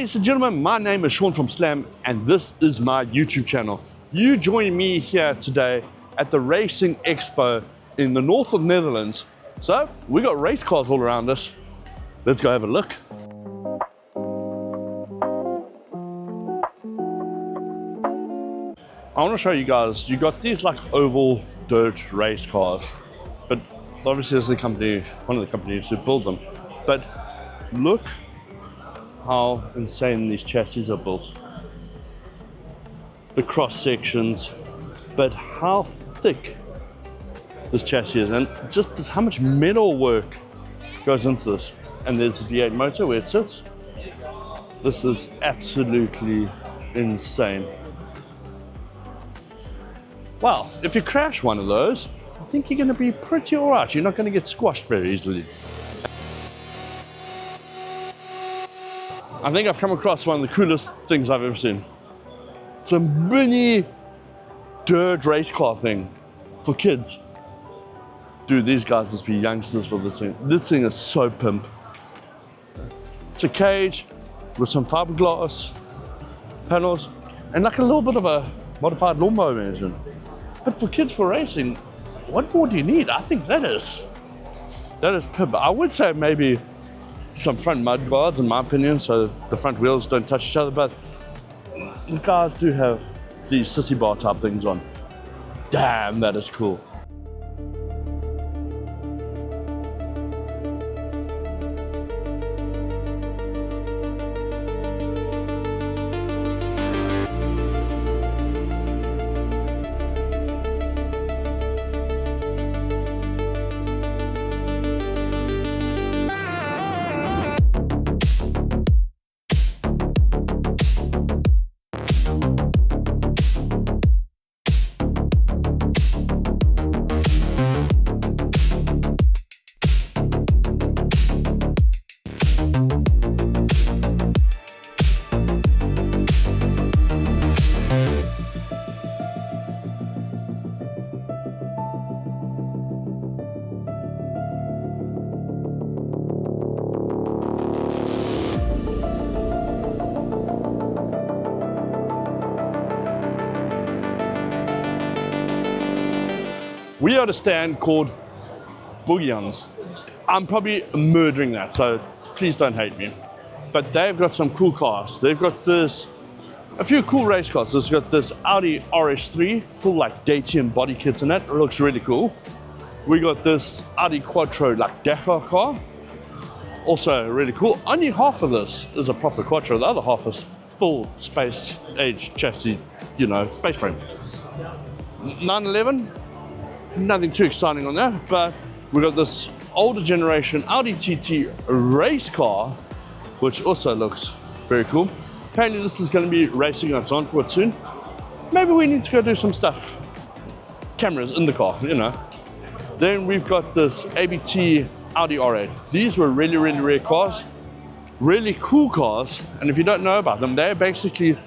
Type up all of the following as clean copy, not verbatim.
Ladies and gentlemen, my name is Sean from Slam and this is my YouTube channel. You join me here today at the Racing Expo in the north of Netherlands. So we got race cars all around us. Let's go have a look. I want to show you guys, you got these like oval dirt race cars, but obviously this is the company, one of the companies who build them. But look how insane these chassis are built. The cross sections, but how thick this chassis is, and just how much metal work goes into this. And there's the V8 motor where it sits. This is absolutely insane. Well, if you crash one of those, I think you're going to be pretty alright. You're not going to get squashed very easily. I think I've come across one of the coolest things I've ever seen. It's a mini dirt race car thing for kids. Dude, these guys must be youngsters for this thing. This thing is so pimp. It's a cage with some fiberglass panels and like a little bit of a modified lawnmower engine. But for kids for racing, what more do you need? I think that is pimp. I would say maybe some front mud guards in my opinion, so the front wheels don't touch each other, but the cars do have these sissy bar type things on. Damn, that is cool. We are at a stand called Boogians. I'm probably murdering that, so please don't hate me. But they've got some cool cars. They've got a few cool race cars. It's got this Audi RS3, full like Daytona body kits in it. It looks really cool. We got this Audi Quattro like Dakar car. Also really cool. Only half of this is a proper Quattro. The other half is full space age chassis, you know, space frame. 911. Nothing too exciting on that, but we've got this older generation Audi TT race car, which also looks very cool. Apparently this is going to be racing on Zandvoort soon. Maybe we need to go do some stuff. Cameras in the car, you know. Then we've got this ABT Audi R8. These were really, really rare cars. Really cool cars, and if you don't know about them, they're basically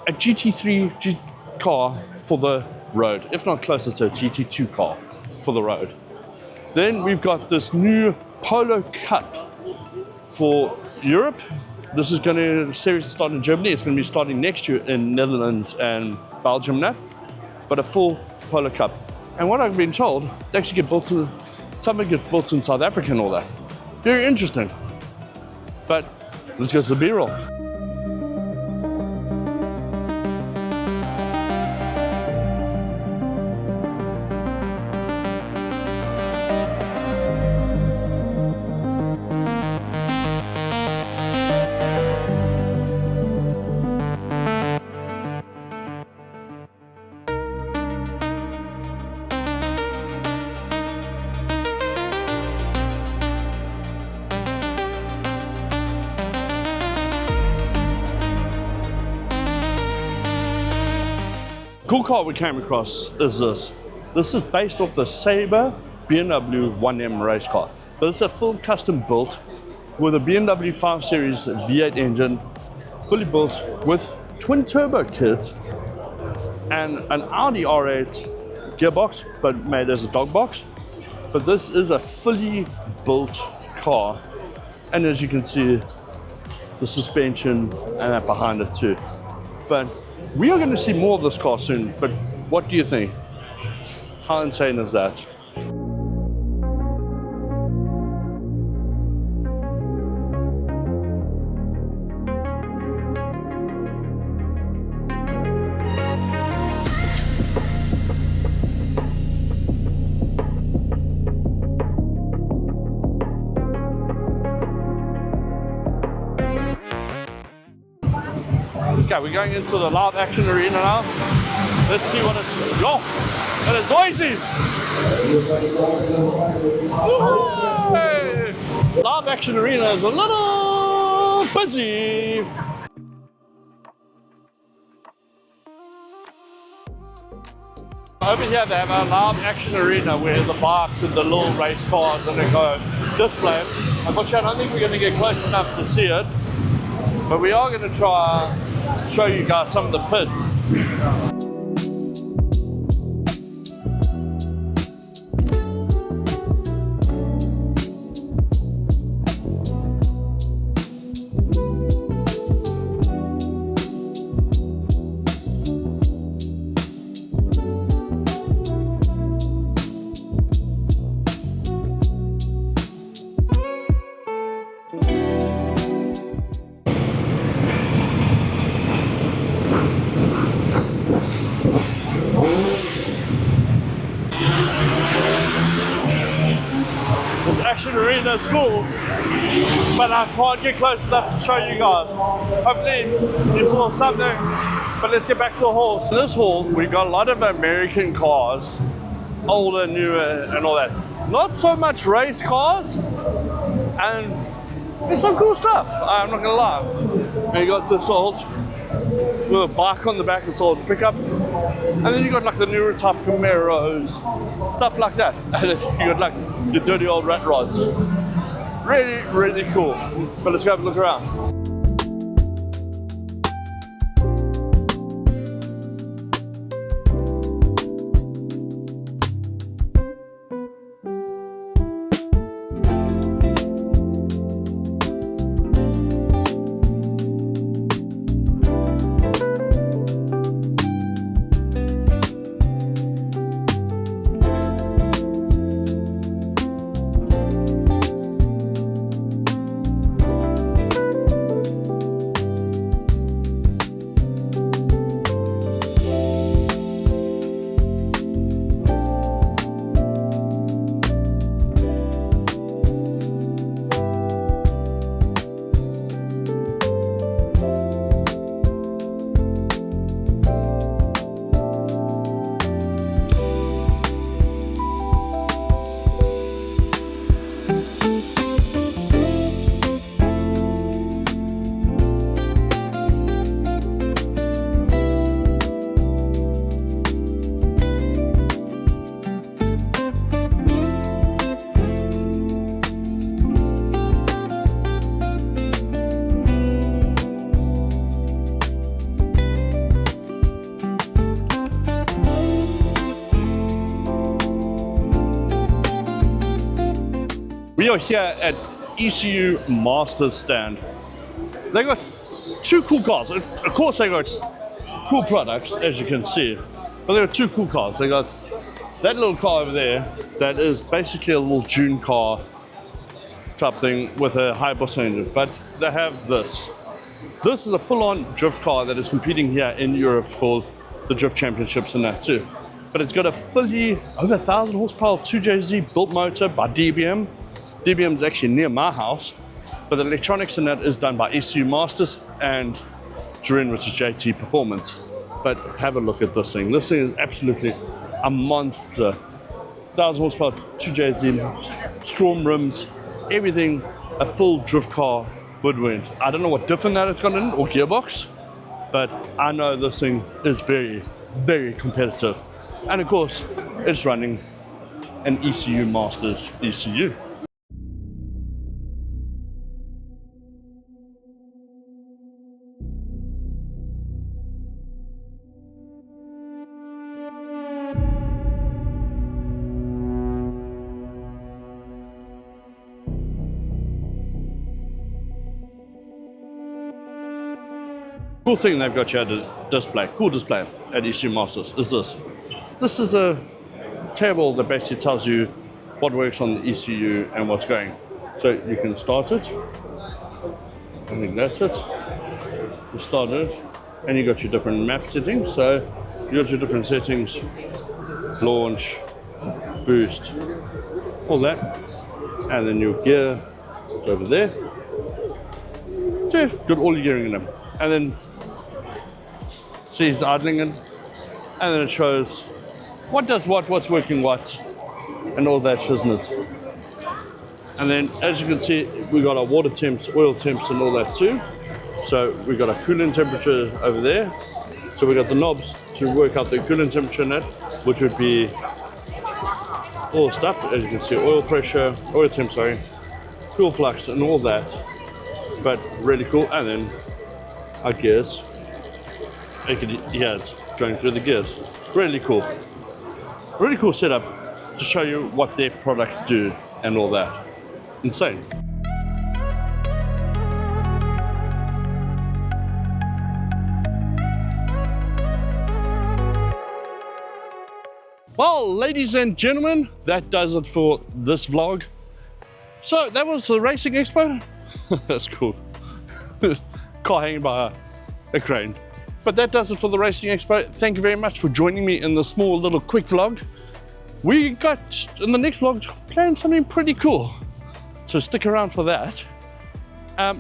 a GT3 car for the road, if not closer to a GT2 car for the road. Then we've got this new Polo Cup for Europe. This is going to seriously start in Germany. It's going to be starting next year in Netherlands and Belgium now, but a full Polo Cup. And what I've been told, they actually get built in, some of it gets built in South Africa and all that. Very interesting. But let's go to the B-roll. Cool car we came across is this. This is based off the Sabre BMW 1M race car. But it's a full custom built with a BMW 5 Series V8 engine, fully built with twin turbo kit and an Audi R8 gearbox, but made as a dog box. But this is a fully built car. And as you can see, the suspension, and that behind it too. But we are going to see more of this car soon. But what do you think? How insane is that? Okay, we're going into the live action arena now. Let's see what it's. Yo, that is noisy! Hey. Live action arena is a little busy. Over here they have a live action arena where the bikes and the little race cars and they go display. Unfortunately, I don't think we're going to get close enough to see it, but we are going to try show you guys some of the pits. This action arena is cool, but I can't get close enough to show you guys. Hopefully you saw something, but let's get back to the halls. In this hall, we've got a lot of American cars, older, newer, and all that. Not so much race cars, and there's some cool stuff, I'm not gonna lie. And you got this old little bike on the back, it's old pickup. And then you got like the newer type Camaros, stuff like that. And then you got like your dirty old rat rods. Really, really cool. But let's go have a look around. We are here at ECU Masters stand. They got two cool cars. Of course they got cool products, as you can see, but they got two cool cars. They got that little car over there that is basically a little June car type thing with a high bus engine, but they have this. This is a full-on drift car that is competing here in Europe for the drift championships and that too. But it's got a fully over 1,000 horsepower 2JZ built motor by DBM. DBM is actually near my house, but the electronics in that is done by ECU Masters and Durin, which is JT Performance. But have a look at this thing. This thing is absolutely a monster. 1,000 horsepower 2JZ, Storm rims, everything, a full drift car woodwind. I don't know what different that it's got in or gearbox, but I know this thing is very, very competitive. And of course, it's running an ECU Masters ECU. Cool thing they've got you at a display, cool display at ECU Masters is this. This is a table that basically tells you what works on the ECU and what's going. So you can start it. I think that's it. You start it, and you got your different map settings. So you got your different settings, launch, boost, all that, and then your gear is over there. So you've got all your gearing in them, and then see it's idling in, and then it shows what does what's working what, and all that shiznit. And then as you can see, we got our water temps, oil temps, and all that too. So we got our coolant temperature over there. So we got the knobs to work out the coolant temperature in that, which would be all stuff. As you can see, oil pressure, oil temp, sorry, fuel flux, and all that. But really cool. And then our gears. Yeah, it's going through the gears. Really cool. Really cool setup to show you what their products do and all that. Insane. Well, ladies and gentlemen, that does it for this vlog. So that was the Racing Expo. That's cool. Car hanging by a crane. But that does it for the Racing Expo. Thank you very much for joining me in the small little quick vlog. We got, in the next vlog, planned something pretty cool. So stick around for that.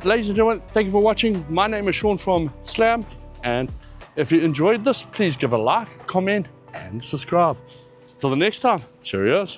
Ladies and gentlemen, thank you for watching. My name is Sean from Slam. And if you enjoyed this, please give a like, comment, and subscribe. Till the next time, cheerios.